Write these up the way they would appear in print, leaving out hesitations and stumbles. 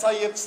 SIFC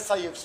SIFC।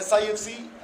SIFC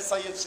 SIFC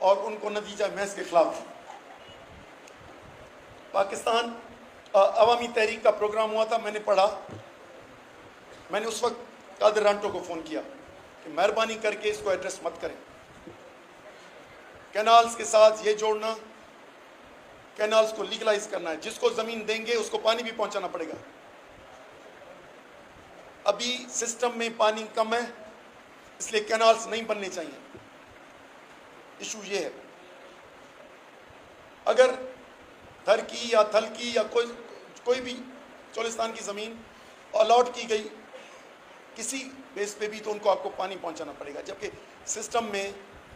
اور ان کو نتیجہ محض کے خلاف تھی۔ پاکستان عوامی تحریک کا پروگرام ہوا تھا، میں نے پڑھا، میں نے اس وقت قادر رانٹو کو فون کیا کہ مہربانی کر کے اس کو ایڈریس مت کریں، کینالز کے ساتھ یہ جوڑنا، کینالز کو لیگلائز کرنا ہے، جس کو زمین دیں گے اس کو پانی بھی پہنچانا پڑے گا۔ ابھی سسٹم میں پانی کم ہے، اس لیے کینالز نہیں بننے چاہیے۔ ایشو یہ ہے، اگر تھر کی یا تھل کی یا کوئی بھی چولستان کی زمین الاٹ کی گئی کسی بیس پہ بھی، تو ان کو آپ کو پانی پہنچانا پڑے گا، جبکہ سسٹم میں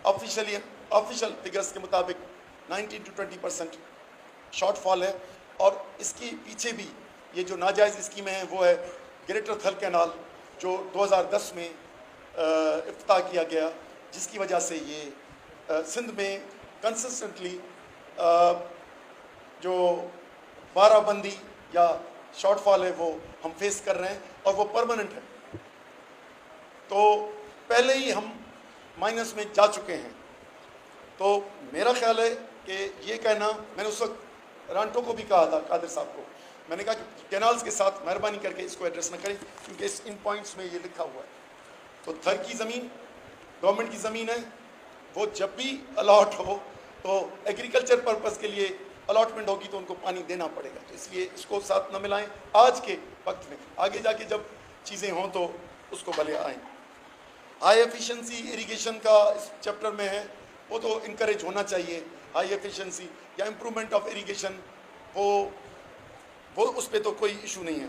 آفیشل فگرز کے مطابق 19 to 20% شارٹ فال ہے، اور اس کے پیچھے بھی یہ جو ناجائز اسکیمیں ہیں وہ ہے گریٹر تھل کینال جو 2010 میں افتتاح کیا گیا، جس کی وجہ سے یہ سندھ میں کنسسٹنٹلی جو بارہ بندی یا شارٹ فال ہے وہ ہم فیس کر رہے ہیں، اور وہ پرماننٹ ہے۔ تو پہلے ہی ہم مائنس میں جا چکے ہیں۔ تو میرا خیال ہے کہ یہ کہنا، میں نے اس وقت رانٹو کو بھی کہا تھا، قادر صاحب کو، میں نے کہا کہ کینالز کے ساتھ مہربانی کر کے اس کو ایڈریس نہ کریں، کیونکہ ان پوائنٹس میں یہ لکھا ہوا ہے۔ تو تھر کی زمین گورنمنٹ کی زمین ہے، وہ جب بھی الاٹ ہو تو ایگریکلچر پرپز کے لیے الاٹمنٹ ہوگی تو ان کو پانی دینا پڑے گا، تو اس لیے اس کو ساتھ نہ ملائیں آج کے وقت میں، آگے جا کے جب چیزیں ہوں تو اس کو بھلے آئیں۔ ہائی ایفیشنسی اریگیشن کا اس چیپٹر میں ہے، وہ تو انکریج ہونا چاہیے، ہائی ایفیشنسی یا امپرومنٹ آف اریگیشن، وہ اس پہ تو کوئی ایشو نہیں ہے۔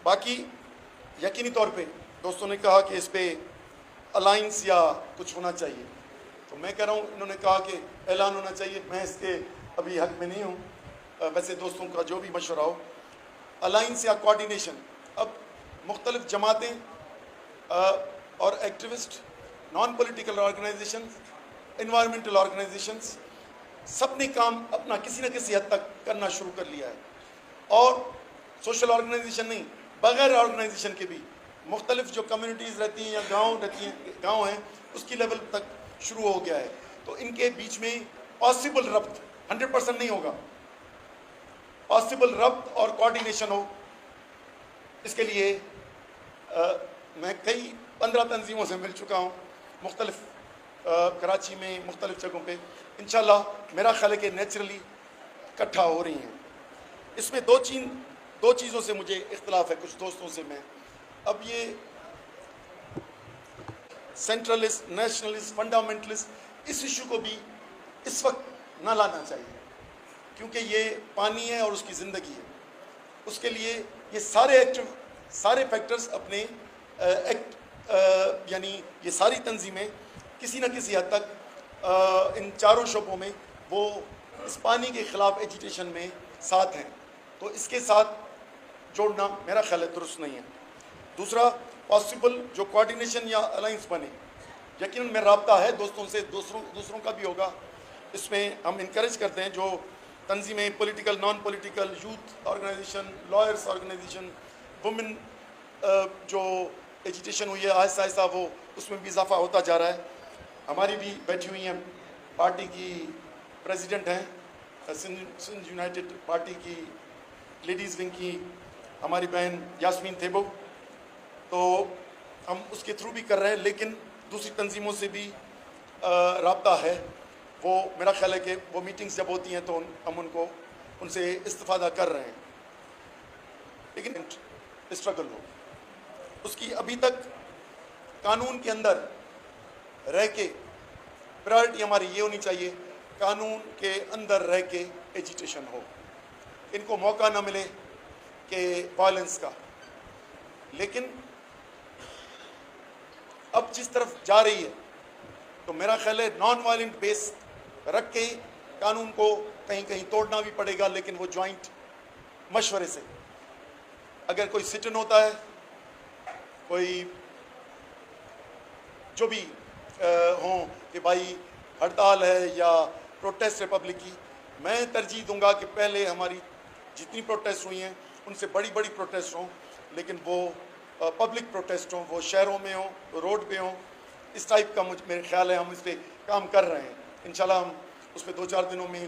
باقی یقینی طور پہ دوستوں نے کہا کہ اس پہ الائنس یا کچھ ہونا چاہیے، تو میں کہہ رہا ہوں، انہوں نے کہا کہ اعلان ہونا چاہیے، میں اس کے ابھی حق میں نہیں ہوں، ویسے دوستوں کا جو بھی مشورہ ہو، الائنس یا کوارڈینیشن۔ اب مختلف جماعتیں اور activist, non political organizations, environmental organizations, سب نے کام اپنا کسی نہ کسی حد تک کرنا شروع کر لیا ہے، اور سوشل آرگنائزیشن نہیں، بغیر آرگنائزیشن کے بھی مختلف جو کمیونٹیز رہتی ہیں یا گاؤں ہیں، اس کی لیول تک شروع ہو گیا ہے۔ تو ان کے بیچ میں پاسبل ربط 100% نہیں ہوگا، پاسبل ربط اور کوارڈینیشن ہو، اس کے لیے میں کئی 15 تنظیموں سے مل چکا ہوں، مختلف کراچی میں مختلف جگہوں پہ، انشاءاللہ میرا خیال ہے کہ نیچرلی اکٹھا ہو رہی ہیں۔ اس میں دو چیزوں سے مجھے اختلاف ہے کچھ دوستوں سے میں، اب یہ سینٹرلسٹ، نیشنلسٹ، فنڈامنٹلسٹ، اس ایشو کو بھی اس وقت نہ لانا چاہیے، کیونکہ یہ پانی ہے اور اس کی زندگی ہے، اس کے لیے یہ سارے فیکٹرز اپنے یعنی یہ ساری تنظیمیں کسی نہ کسی حد تک ان چاروں شعبوں میں وہ اس پانی کے خلاف ایجیٹیشن میں ساتھ ہیں، تو اس کے ساتھ جوڑنا میرا خیال ہے درست نہیں ہے۔ دوسرا، پاسبل جو کوارڈینیشن یا الائنس بنے، یقیناً میں رابطہ ہے دوستوں سے، دوسروں کا بھی ہوگا، اس میں ہم انکریج کرتے ہیں جو تنظیمیں political, non political, youth organization, lawyers organization, women جو ایجیٹیشن ہوئی ہے آہستہ آہستہ وہ اس میں بھی اضافہ ہوتا جا رہا ہے۔ ہماری بھی بیٹھی ہوئی ہیں، پارٹی کی پریزیڈنٹ ہیں سندھ یونائٹڈ پارٹی کی لیڈیز ونگ کی ہماری بہن یاسمین تھیبو، تو ہم اس کے تھرو بھی کر رہے ہیں، لیکن دوسری تنظیموں سے بھی رابطہ ہے، وہ میرا خیال ہے کہ وہ میٹنگز جب ہوتی ہیں تو ہم ان سے استفادہ کر رہے ہیں، لیکن اسٹرگل ہو اس کی ابھی تک قانون کے اندر رہ کے پرائرٹی ہماری یہ ہونی چاہیے، قانون کے اندر رہ کے ایجیٹیشن ہو، ان کو موقع نہ ملے کہ وائلنس کا۔ لیکن اب جس طرف جا رہی ہے تو میرا خیال ہے نان وائلنٹ بیس رکھ کے قانون کو کہیں توڑنا بھی پڑے گا، لیکن وہ جوائنٹ مشورے سے، اگر کوئی سٹن ہوتا ہے، کوئی جو بھی ہوں کہ بھائی ہڑتال ہے یا پروٹیسٹ ریپبلک کی، میں ترجیح دوں گا کہ پہلے ہماری جتنی پروٹیسٹ ہوئی ہیں ان سے بڑی پروٹیسٹ ہوں، لیکن وہ پبلک پروٹیسٹ ہوں، وہ شہروں میں ہوں، روڈ پہ ہوں، اس ٹائپ کا میرے خیال ہے ہم اس پہ کام کر رہے ہیں۔ انشاءاللہ ہم اس پہ 2-4 دنوں میں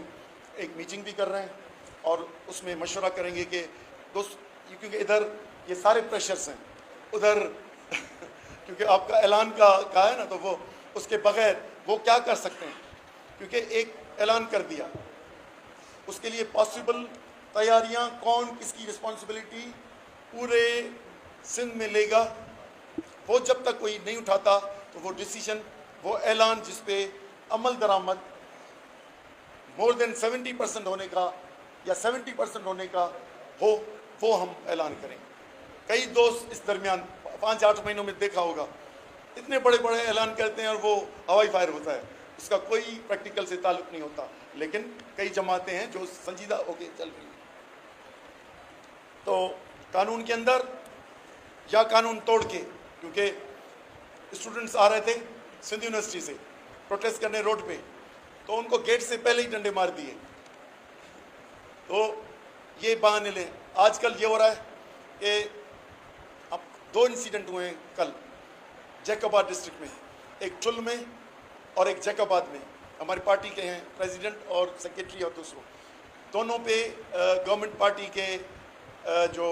ایک میٹنگ بھی کر رہے ہیں اور اس میں مشورہ کریں گے کہ دوست، کیونکہ ادھر یہ سارے پریشرز ہیں، ادھر کیونکہ آپ کا اعلان کا کہا ہے نا، تو وہ اس کے بغیر وہ کیا کر سکتے ہیں، کیونکہ ایک اعلان کر دیا، اس کے لیے پاسبل تیاریاں کون کس کی رسپانسبلٹی پورے سندھ میں لے گا، وہ جب تک کوئی نہیں اٹھاتا تو وہ ڈیسیجن، وہ اعلان جس پہ عمل درآمد مور دین 70% ہونے کا یا 70% ہونے کا ہو، وہ ہم اعلان کریں۔ کئی دوست اس درمیان 5-8 مہینوں میں دیکھا ہوگا اتنے بڑے بڑے اعلان کرتے ہیں اور وہ ہوائی فائر ہوتا ہے، اس کا کوئی پریکٹیکل سے تعلق نہیں ہوتا، لیکن کئی جماعتیں ہیں جو سنجیدہ ہو کے چل رہی ہیں۔ تو قانون کے اندر یا قانون توڑ کے، کیونکہ اسٹوڈنٹس آ رہے تھے سندھ یونیورسٹی سے پروٹیسٹ کرنے روڈ پہ، تو ان کو گیٹ سے پہلے ہی ڈنڈے مار دیے، تو یہ بہانے لیں۔ آج کل یہ ہو رہا ہے کہ اب 2 انسیڈنٹ ہوئے ہیں کل جیکوباد ڈسٹرکٹ میں، ایک ٹل میں اور ایک جیکوباد میں، ہماری پارٹی کے ہیں پریزیڈنٹ اور سیکریٹری اور دوسروں، دونوں پہ گورنمنٹ پارٹی کے جو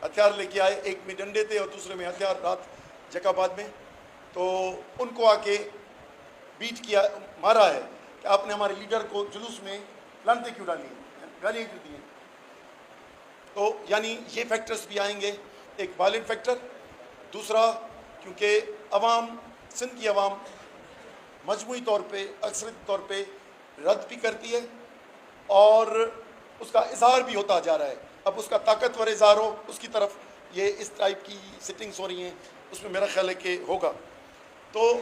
ہتھیار لے کے آئے، ایک میں ڈنڈے تھے اور دوسرے میں ہتھیار، رات جیکوباد میں، تو ان کو آ کے بیٹ کیا، مارا ہے کہ آپ نے ہمارے لیڈر کو جلوس میں لانتیں کیوں ڈالی ہیں، گالیاں کیوں دی ہیں۔ تو یعنی یہ فیکٹرز بھی آئیں گے، ایک وائلنٹ فیکٹر، دوسرا کیونکہ عوام، سندھ کی عوام مجموعی طور پہ اکثریتی طور پہ رد بھی کرتی ہے اور اس کا اظہار بھی ہوتا جا رہا ہے، اب اس کا طاقتور اظہار ہو اس کی طرف یہ اس ٹائپ کی سٹنگز ہو رہی ہیں، اس میں میرا خیال ہے کہ ہوگا، تو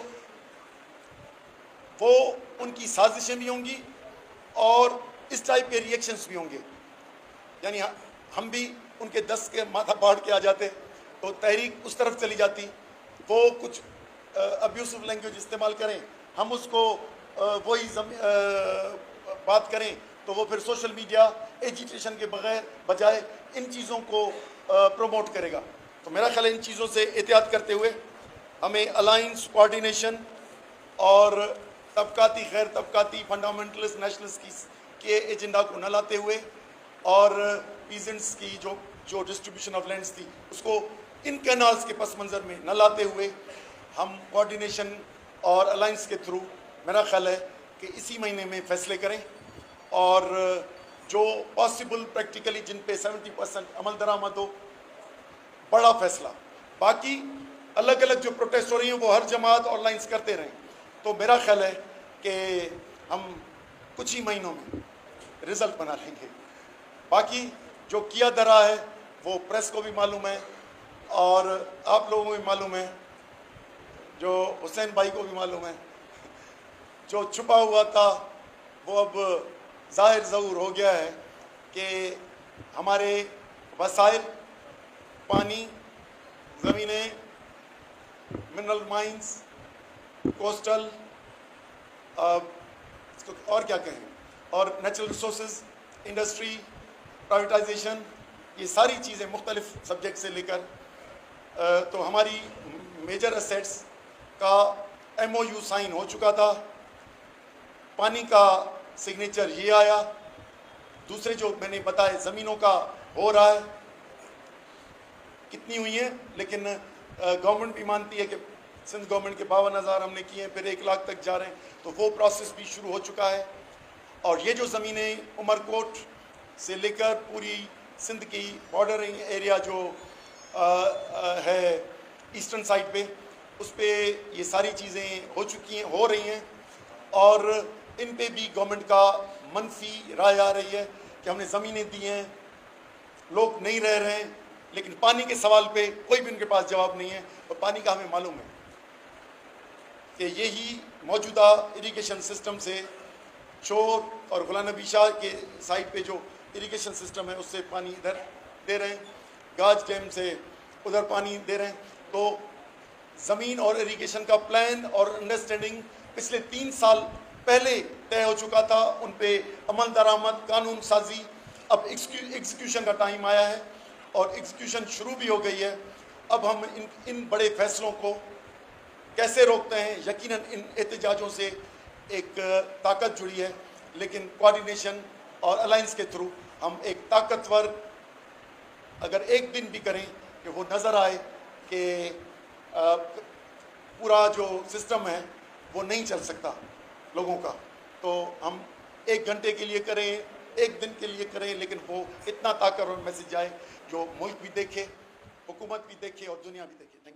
وہ ان کی سازشیں بھی ہوں گی اور اس ٹائپ کے ریئیکشنز بھی ہوں گے، یعنی ہم بھی ان کے دست کے ماتھا پاڑ کے آ جاتے تو تحریک اس طرف چلی جاتی، وہ کچھ ابیوسو لینگویج استعمال کریں، ہم اس کو وہی بات کریں تو وہ پھر سوشل میڈیا ایجیٹیشن کے بجائے ان چیزوں کو پروموٹ کرے گا۔ تو میرا خیال ہے ان چیزوں سے احتیاط کرتے ہوئے ہمیں الائنس، کوآرڈینیشن اور طبقاتی غیر طبقاتی فنڈامنٹلسٹ نیشنلسٹ کے ایجنڈا کو نہ لاتے ہوئے اور پیزنٹس کی جو ڈسٹریبیوشن آف لینڈس تھی اس کو ان کینالز کے پس منظر میں نہ لاتے ہوئے ہم کوآرڈینیشن اور الائنس کے تھرو میرا خیال ہے کہ اسی مہینے میں فیصلے کریں اور جو پاسبل پریکٹیکلی جن پہ 70% عمل درآمد ہو، بڑا فیصلہ، باقی الگ الگ جو پروٹیسٹ ہو رہی ہیں وہ ہر جماعت اور لائنس کرتے رہیں، تو میرا خیال ہے کہ ہم کچھ ہی مہینوں میں رزلٹ بنا لیں گے۔ باقی جو کیا درا ہے وہ پریس کو بھی معلوم ہے اور آپ لوگوں کو بھی معلوم ہے، جو حسین بھائی کو بھی معلوم ہے، جو چھپا ہوا تھا وہ اب ظاہر ظہور ہو گیا ہے کہ ہمارے وسائل، پانی، زمینیں، منرل مائنز، کوسٹل، اور کیا کہیں، اور نیچرل ریسورسز، انڈسٹری، پرائیویٹائزیشن، یہ ساری چیزیں مختلف سبجیکٹ سے لے کر تو ہماری میجر اسیٹس کا ایم او یو سائن ہو چکا تھا، پانی کا سگنیچر یہ آیا، دوسرے جو میں نے بتائے زمینوں کا ہو رہا ہے، کتنی ہوئی ہیں، لیکن گورنمنٹ بھی مانتی ہے کہ سندھ گورنمنٹ کے 52,000 ہم نے کیے ہیں، پھر 1 لاکھ تک جا رہے ہیں، تو وہ پروسیس بھی شروع ہو چکا ہے، اور یہ جو زمینیں عمر کوٹ سے لے کر پوری سندھ کی بارڈرنگ ایریا جو ہے ایسٹرن سائڈ پہ، اس پہ یہ ساری چیزیں ہو چکی ہیں، ہو رہی ہیں، اور ان پہ بھی گورنمنٹ کا منفی رائے آ رہی ہے کہ ہم نے زمینیں دی ہیں، لوگ نہیں رہ رہے ہیں، لیکن پانی کے سوال پہ کوئی بھی ان کے پاس جواب نہیں ہے، اور پانی کا ہمیں معلوم ہے کہ یہی موجودہ اریگیشن سسٹم سے چور اور غلام نبی شاہ کے سائڈ پہ جو اریگیشن سسٹم ہے اس سے پانی ادھر دے رہے ہیں، گاج ڈیم سے ادھر پانی دے رہے ہیں، تو زمین اور اریگیشن کا پلان اور انڈرسٹینڈنگ پچھلے 3 سال پہلے طے ہو چکا تھا، ان پہ عمل درآمد، قانون سازی، اب ایگزیکیوشن کا ٹائم آیا ہے اور ایگزیکیوشن شروع بھی ہو گئی ہے۔ اب ہم ان بڑے فیصلوں کو کیسے روکتے ہیں؟ یقیناً ان احتجاجوں سے ایک طاقت جڑی ہے، لیکن کوآرڈینیشن اور الائنس کے تھرو ہم ایک طاقتور اگر ایک دن بھی کریں کہ وہ نظر آئے کہ پورا جو سسٹم ہے وہ نہیں چل سکتا لوگوں کا، تو ہم 1 گھنٹے کے لیے کریں، 1 دن کے لیے کریں، لیکن وہ اتنا طاقتور میسج آئے جو ملک بھی دیکھے، حکومت بھی دیکھے اور دنیا بھی دیکھے. Thank you.